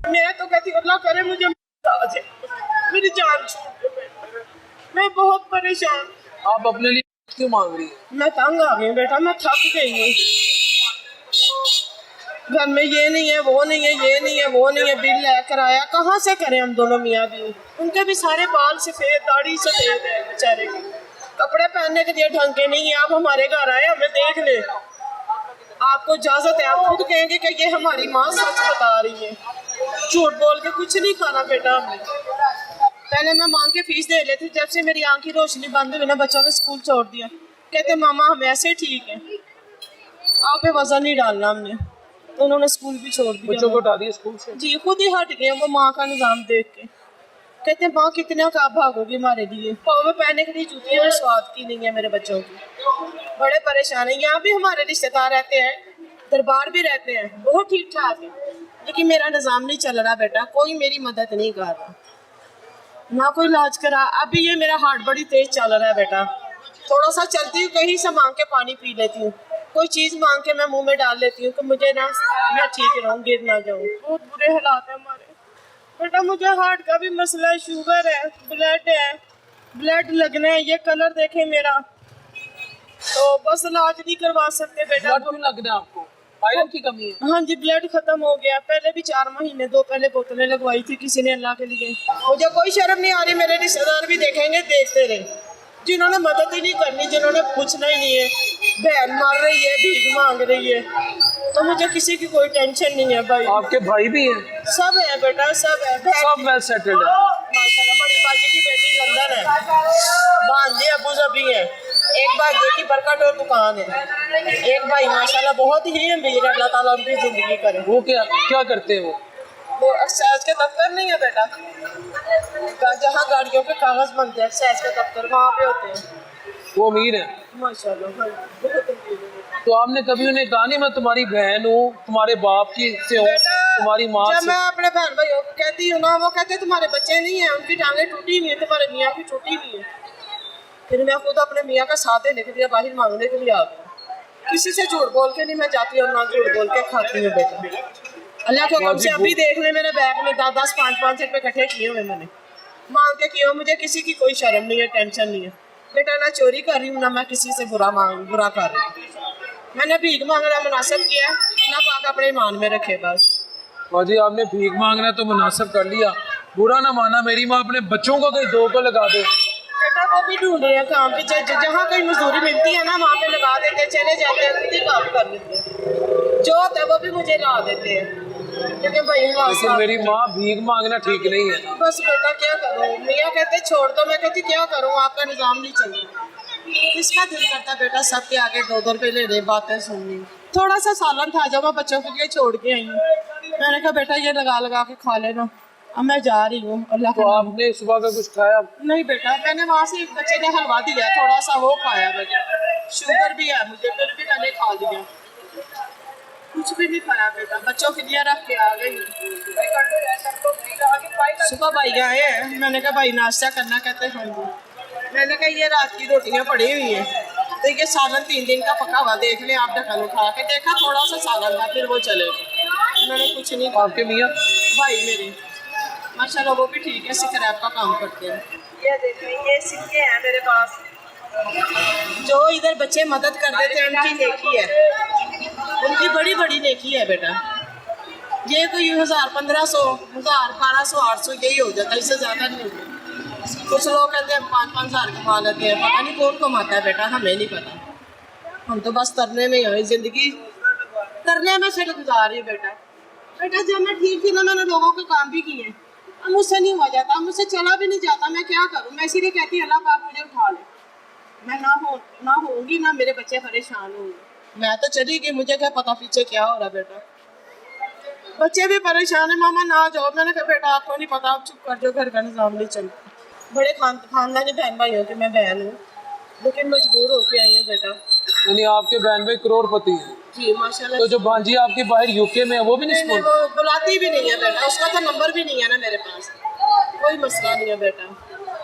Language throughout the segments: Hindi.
मैं तो कहती हूँ अल्लाह करे मुझे आ जाए, मेरी जान छूट जाए। मैं बहुत परेशान। आप अपने लिए क्यों मांग रही है? मैं तंग आ गई बेटा, मैं थक गई हूँ। घर में ये नहीं है, वो नहीं है, ये नहीं है, वो नहीं है, बिल लेकर आया, कहाँ से करें हम दोनों मियाँ बीवी? उनके भी सारे बाल सफेद, दाढ़ी सफेद है बेचारे की, कपड़े पहनने के लिए ढंग के नहीं है। आप हमारे घर आए, हमें देख ले, आपको इजाजत है, आप खुद कहेंगे कि ये हमारी माँ सच बता रही है। झूठ बोल के कुछ नहीं खाना बेटा हमने। पहले मैं मांग के फीस दे लेती, जब से मेरी आंख की रोशनी बंद हुई ना, बच्चों ने स्कूल छोड़ दिया। कहते मामा हम ऐसे ठीक है, आप पे वजन नहीं डालना हमने, तो उन्होंने स्कूल भी छोड़ दिया। बच्चों को हटा दिया स्कूल से? जी, खुद ही हट गए वो माँ का निज़ाम देख के। कहते माँ कितना का भागोगी हमारे लिए, पाँव में पहनने के लिए जूतियाँ में स्वाद की नहीं है मेरे बच्चों की। बड़े परेशान हैं। यहाँ भी हमारे रिश्तेदार रहते हैं, दरबार भी रहते हैं, बहुत ठीक ठाक है, लेकिन मेरा निज़ाम नहीं चल रहा बेटा, कोई मेरी मदद नहीं कर रहा, ना कोई इलाज करा। अभी ये मेरा हार्ट बड़ी तेज चल रहा है बेटा, थोड़ा सा चलती हूँ कहीं से मांग के पानी पी लेती हूँ, कोई चीज़ मांग के मैं मुंह में डाल लेती हूँ कि मुझे ना मैं ठीक रहूँ, गिर ना जाऊँ। बहुत बुरे हालात है हमारे बेटा। मुझे हार्ट का भी मसला है, शुगर है, ब्लड लगना है, ये कलर देखें मेरा, तो बस इलाज नहीं करवा सकते बेटा। क्यों लग रहा है आपको? आयरन की कमी है? हाँ जी, ब्लड खत्म हो गया। पहले भी 4 महीने दो पहले बोतलें लगवाई थी किसी ने अल्लाह के लिए। मुझे कोई शर्म नहीं आ रही, मेरे रिश्तेदार भी देखेंगे, देखते रहे, जिन्होंने मदद ही नहीं करनी, जिन्होंने पूछना ही नहीं है। बहन मर रही है, भीख मांग रही है, तो मुझे किसी की कोई टेंशन नहीं है भाई। आपके भाई भी हैं? सब है बेटा, सब है, सब वेल सेटल्ड है माशाल्लाह। बड़ी बाजी की बेटी लंदन है, भांजे अबू धाबी है, एक भाई की बरकत और दुकान है, एक भाई माशाल्लाह बहुत ही अमीर है, अल्लाह ताला उनकी जिंदगी करे। वो क्या क्या करते हैं वो एक्साइज के दफ्तर नहीं है बेटा, जहाँ गाड़ियों के कागज बनते हैं, एक्साइज के दफ्तर वहाँ पे होते हैं। वो अमीर है माशाल्लाह, हाँ, बहुत अमीर है। तो आपने कभी उन्हें कहा नहीं मैं तुम्हारी बहन हूँ, तुम्हारे बाप की से हूँ, तुम्हारी माँ जब से? मैं अपने बहन भाइयों को कहती हूँ ना, वो कहते तुम्हारे बच्चे नहीं है, उनकी टांगे टूटी हुई है, तुम्हारे मियाँ की टूटी हुई है। फिर मैं खुद अपने मियाँ का साथ देने के लिए बाहर मांगने के लिए आ गई। किसी से झूठ बोल के नहीं मैं जाती हूँ, ना झूठ बोल के खाती हूँ बेटा। अल्लाह के कम से अभी देख ले, मेरे बैग में 10-10, 5-5 रुपए इकट्ठे किए हुए मैंने, मांग के किए हुए। मुझे किसी की कोई शर्म नहीं है, टेंशन नहीं है बेटा, ना चोरी कर रही हूँ, ना मैं किसी से बुरा कर रही हूँ। मैंने भीख मांगना मुनासिब किया, ना पाक अपने ईमान में रखे बस। और जी आपने भीख मांगना तो मुनासिब कर लिया, बुरा ना माना, मेरी माँ अपने बच्चों को कहीं 2 को लगा दे। बेटा वो भी ढूंढ रहे हैं काम पे, जहाँ कहीं मजदूरी मिलती है ना वहाँ पे लगा देते हैं, चले जाते हैं, खुद ही काम कर लेते हैं, जो होता है वो भी मुझे ला देते हैं, क्योंकि भाई लेकिन मेरी माँ भीख मांगना ठीक नहीं है। बस बेटा क्या करूँ, मियाँ कहते छोड़ दो, मैं कहती क्या करूँ, आपका निज़ाम नहीं चल रहा। इसका दिल करता बेटा सबके आगे 2-2 रुपये ले रहे, बातें सुननी। थोड़ा सा सालन था जब मैं बच्चों के लिए छोड़ के आई हूँ, मैंने कहा बेटा ये लगा के खा लेना, अब मैं जा रही हूँ। अल्लाह तो आपने सुबह का कुछ खाया? नहीं बेटा, मैंने वहाँ से एक बच्चे ने हलवा दिया, थोड़ा सा वो खाया बेटा, शुगर भी है मुझे, फिर भी मैंने खा लिया, कुछ भी नहीं खाया बेटा, बच्चों के लिए रख के आ गई। सुबह भाई आए हैं, मैंने कहा भाई नाश्ता करना, कहते हाँ जी। मैंने कहा ये रात की रोटियाँ पड़ी हुई हैं, तो ये सालन 3 दिन का पका हुआ, देख लें आप, ढक्कन उठा के देखा, थोड़ा सा सालन था, फिर वो चले गए। मैंने कुछ नहीं। आपके मियाँ? भाई मेरे माशाल्लाह वो भी ठीक है, स्क्रैप का काम करते हैं। ये देखिए ये सिक्के हैं मेरे पास, जो इधर बच्चे मदद कर देते हैं उनकी नेकी है, उनकी बड़ी बड़ी नेकी है बेटा। ये कोई 1000, 1500, 1000, 1200, 800 यही हो जाता है, इससे ज़्यादा नहीं होता। कुछ लोग कहते हैं 5-5 हज़ार कमा लेते हैं, पता नहीं कौन कमाता है बेटा, हमें नहीं पता, हम तो बस तरने में ही, ज़िंदगी तरने में से गुजार रही है बेटा। जब मैं ठीक थी ना, मैंने लोगों के काम भी किए, अब मुझसे नहीं हुआ जाता, मुझसे चला भी नहीं जाता, मैं क्या करूँ। मैं इसीलिए कहती अल्लाह पाक मुझे उठा ले, मैं ना होंगी ना मेरे बच्चे परेशान होंगे। मैं तो चली गई, मुझे क्या पता पीछे क्या हो रहा बेटा, बच्चे भी परेशान है, मामा ना जाओ। मैंने कहा बेटा आपको नहीं पता, आप चुप कर जाओ, घर का निज़ाम नहीं चलता। बड़े खानदानी बहन भाइयों की मैं बहन हूँ, लेकिन मजबूर होके आई हूँ बेटा। यानी आपके बहन भाई करोड़पति हैं? जी माशाल्लाह। तो जो भांजी आपकी बाहर यूके में है वो भी नहीं, वो बुलाती भी नहीं है बेटा, उसका तो नंबर भी नहीं है ना मेरे पास, कोई मसला नहीं है बेटा।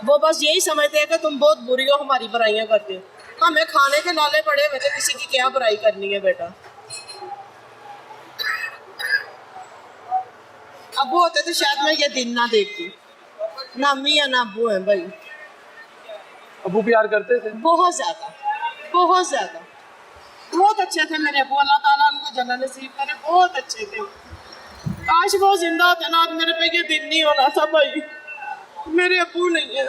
वो बस यही समझते हैं कि तुम बहुत बुरी हो, हमारी बुराइयां करते हो, हमें खाने के नाले पड़े हुए थे, किसी की क्या बुराई करनी है बेटा। अबू होते तो शायद मैं ये दिन ना देखती। ना अम्मी है ना अबू है भाई। अबू प्यार करते थे? बहुत ज्यादा, बहुत ज्यादा, बहुत अच्छे थे मेरे अबू। अल्लाह ताला उनको जन्नत नसीब करे, बहुत अच्छे थे। काश वो जिंदा होते ना, आज मेरे पे ये दिन नहीं होना था भाई। मेरे अबू नहीं है,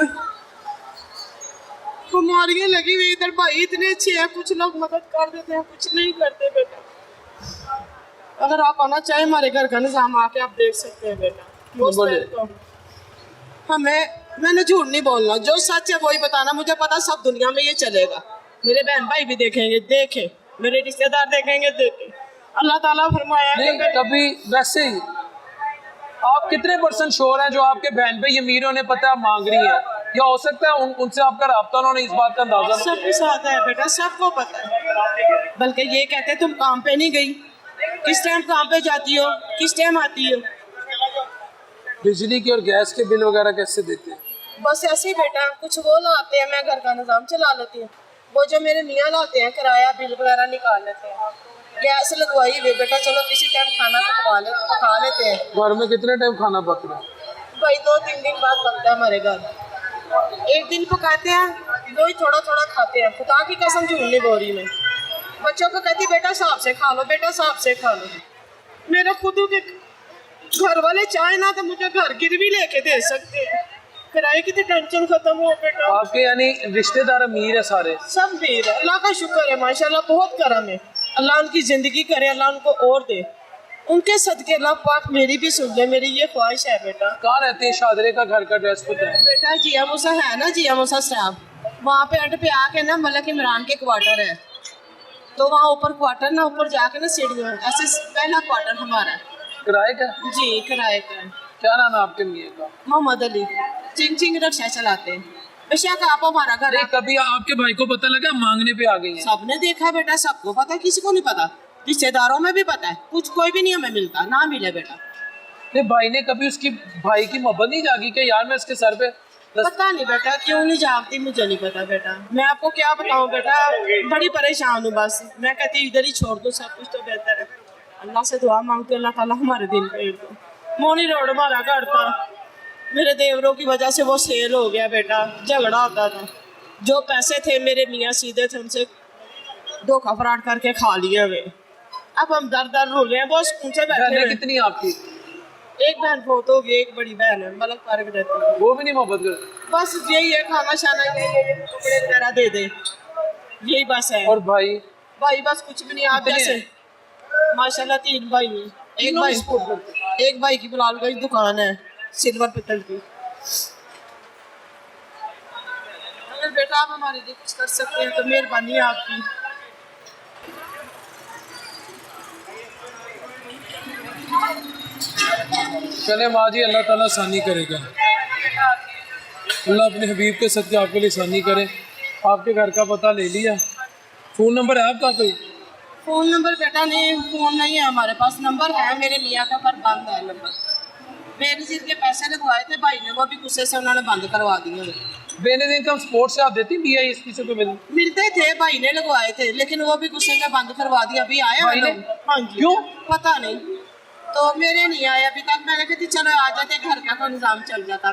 बीमारियां लगी हुई इधर भाई। इतने अच्छे हैं, कुछ लोग मदद कर देते हैं, कुछ नहीं करते बेटा। अगर आप आना चाहें हमारे घर का निजाम आके आप देख सकते हैं बेटा। बोले। मैंने झूठ नहीं बोलना, जो सच है वही बताना। मुझे पता सब दुनिया में ये चलेगा। मेरे बहन भाई भी देखेंगे, देखे मेरे रिश्तेदार देखेंगे, देखे। अल्लाह ताला फरमाया नहीं कभी वैसे ही आप कितने % श्योर हैं जो आपके बहन भाई अमीर होने पता है आप मांग रही है, या हो सकता है उनसे आपका राब्ता उन्होंने इस बात का अंदाजा? सबके साथ है बेटा, सबको पता है। बल्कि ये कहते तुम काम पे नहीं गई, किस टाइम काम पे जाती हो, किस टाइम आती हो। बिजली की और गैस के बिल वगैरह कैसे देते हैं? बस ऐसे ही बेटा, कुछ वो लाते हैं, मैं घर का निजाम चला लेती हूँ। वो जो मेरे मियाँ लाते हैं किराया बिल वगैरह निकाल लेते हैं। गैस लगवाई हुई बेटा, चलो किसी टाइम खाना पका लेते हैं। घर में कितने टाइम खाना पक रहा है? भाई 2-3 दिन बाद पकता है हमारे घर। एक दिन पकाते हैं, वही थोड़ा थोड़ा खाते हैं। खुदा की कसम झूठ नहीं बोल रही मैं। बच्चों को कहती बेटा साहब से खा लो, बेटा साहब से खा लो। मेरे खुद के घर वाले चाहे ना तो मुझे घर गिरवी लेके दे सकते हैं। किराए की तो टेंशन खत्म हो बेटा। आपके यानी रिश्तेदार अमीर है सारे? सब अमीर है, अल्लाह का शुक्र है, माशाल्लाह बहुत करम है। अल्लाह उनकी जिंदगी करे, अल्लाह उनको और दे। उनके सदके अल्लाह पाक मेरी भी सुन ले, मेरी ये ख्वाहिश है बेटा। कहाँ रहते हैं? शादरे का घर का एड्रेस पता है? बेटा जिया मूसा है ना, जिया मूसा साहब, वहाँ पे अड्डे पे आके ना मलक इमरान के क्वार्टर है। तो वहाँ ऊपर क्वार्टर ना, ऊपर जाके ना सीढ़ियों ऐसे पहला क्वार्टर हमारा है। किराए का? जी किराए का। क्या नाम है आपके मियाँ का? मोहम्मद अली। चिंग रिक्शा चलाते हैं। बेशक आप हमारा घर। नहीं कभी आपके भाई को पता लगा मांगने पे आ गई हैं? सबने देखा बेटा, सबको पता, किसी को नहीं पता। रिश्तेदारों में भी पता है, कुछ कोई भी नहीं हमें मिलता ना मिले बेटा। नहीं भाई ने कभी उसकी भाई की मोहब्बत नहीं जागी कि यार मैं इसके सर पे पता नहीं बेटा क्यों नहीं जागती, मुझे नहीं पता बेटा। मैं आपको क्या बताऊं बेटा, बड़ी परेशान हूँ बस। मैं कहती इधर ही छोड़ दूँ, सब कुछ तो बेहतर है। अल्लाह से दुआ मांगते अल्लाह ताला हमारे दिन फेर दो। मोनी रोड हमारा घर था, मेरे देवरों की वजह से वो सेल हो गया बेटा। झगड़ा होता था, जो पैसे थे मेरे मियाँ सीधे थे, उनसे धोखा फराड करके खा लिए हुए। अब हम दर दर रो रहे हैं, बहुत सुकून से बैठे हैं। कितनी आपकी? एक बहन फोत हो गई, एक बड़ी बहन है मलक पार्क रहती है। वो भी नहीं मोहब्बत करती? बस यही है, खाना शाना ये कपड़े वगैरह दे दे, यही बस है। और भाई? भाई बस कुछ भी नहीं। आप जैसे माशाल्लाह 3 भाई हैं। एक भाई की बिलाल गंज दुकान है सिल्वर पित्तल की। अगर बेटा आप हमारे लिए कुछ कर सकते हैं तो मेहरबानी है आपकी। चले माँ जी, अल्लाह ताला आसानी करेगा। अल्लाह अपने हबीब के सदके आपके लिए आसानी करे। आपके घर का पता ले लिया, फ़ोन नंबर है आपका कोई? फ़ोन नंबर बेटा नहीं, फ़ोन नहीं है हमारे पास। नंबर है मेरे मियाँ का पर बंद है नंबर। बेनज़ीर के पैसे लगवाए थे भाई ने, वो भी गुस्से से उन्होंने बंद करवा दिए। बेनज़ीर इनकम सपोर्ट से आप देती BISP से कोई मिलते थे, भाई ने लगवाए थे, लेकिन वो भी गुस्से में बंद करवा दिया। अभी आया भाई ने? हाँ जी। क्यों? पता नहीं, तो मेरे नहीं आया अभी तक। मैंने कहा चलो आ जाते, घर का कोई निज़ाम चल जाता।